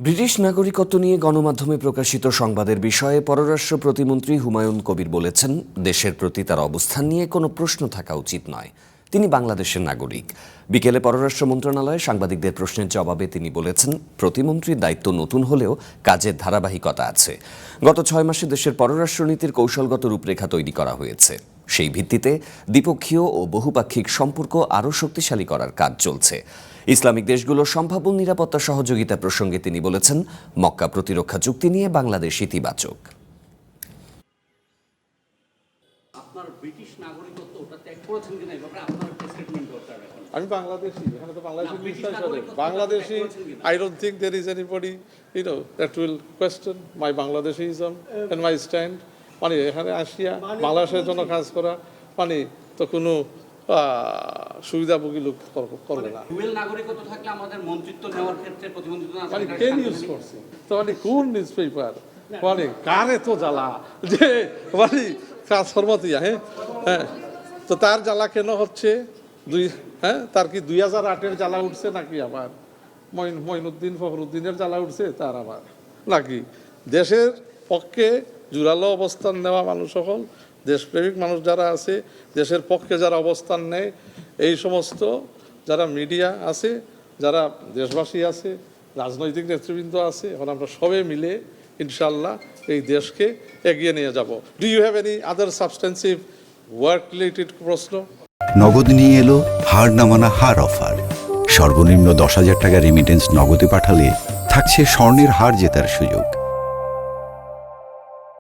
British নাগরিকত্ব নিয়ে গণমাধ্যমে প্রকাশিত সংবাদের বিষয়ে পররাষ্ট্র প্রতিমন্ত্রী হুমায়ুন কবির বলেছেন, দেশের প্রতি তার অবস্থান নিয়ে কোনো প্রশ্ন থাকা উচিত নয়। তিনি বাংলাদেশের নাগরিক। বিকেলে পররাষ্ট্র মন্ত্রণালয়ে সাংবাদিকদের প্রশ্নের জবাবে তিনি বলেছেন, প্রতিমন্ত্রীর দায়িত্ব নতুন হলেও কাজের ধারাবাহিকতা আছে। গত 6 মাসে দেশের পররাষ্ট্রনীতির কৌশলগত রূপরেখা তৈরি করা হয়েছে। সেই ভিত্তিতে দ্বিপক্ষীয় ও বহুপাক্ষিক সম্পর্ক আরও শক্তিশালী করার কাজ চলছে। ইসলামিক দেশগুলোর সম্ভাব্য নিরাপত্তা সহযোগিতা প্রসঙ্গে তিনি বলেছেন, মক্কা প্রতিরক্ষা চুক্তি নিয়ে বাংলাদেশ ইতিবাচক। আপনার ব্রিটিশ নাগরিকত্ব ওটা ত্যাগ করেছেন কিনা এভাবে আপনার স্টেটমেন্ট দরকার। আমি বাংলাদেশি, এখানে তো Bangladeshi I don't think there is anybody that will question my Bangladeshism and my stand. মানে এখানে আসিয়া বাংলাদেশের জন্য কাজ করা মানে তো কোনো সুবিধাভোগী লোক করবে না। ডুয়েল নাগরিকত্ব থাকলে আমাদের মন্ত্রিত্ব নেওয়ার ক্ষেত্রে প্রতিমন্ত্রিত্ব না মানে কে নিউজ করছে তো মানে কোন নিউজ পেপার মানে কারে তো জ্বালা যে মানে কাজ ফরমাতিয়া হ্যাঁ তো তার জ্বালা কেন হচ্ছে তার কি 2008-এর জ্বালা উঠছে নাকি আবার মঈনুদ্দিন ফখরুদ্দিনের জ্বালা উঠছে তার আবার নাকি দেশের পক্ষে জোরালো অবস্থান নেওয়া মানুষ সকল দেশপ্রেমিক মানুষ যারা আছে দেশের পক্ষে যারা অবস্থান নেয় এই সমস্ত যারা মিডিয়া আছে যারা দেশবাসী আছে রাজনৈতিক নেতৃবৃন্দ আছে এখন আমরা সবাই মিলে ইনশাল্লাহ এই দেশকে এগিয়ে নিয়ে যাব। Do you have any other substantive work related প্রশ্ন? নগদ নিয়ে এলো হার না মানা হার অফার। সর্বনিম্ন 10,000 টাকা রেমিটেন্স নগদে পাঠালে থাকছে স্বর্ণের হার জেতার সুযোগ।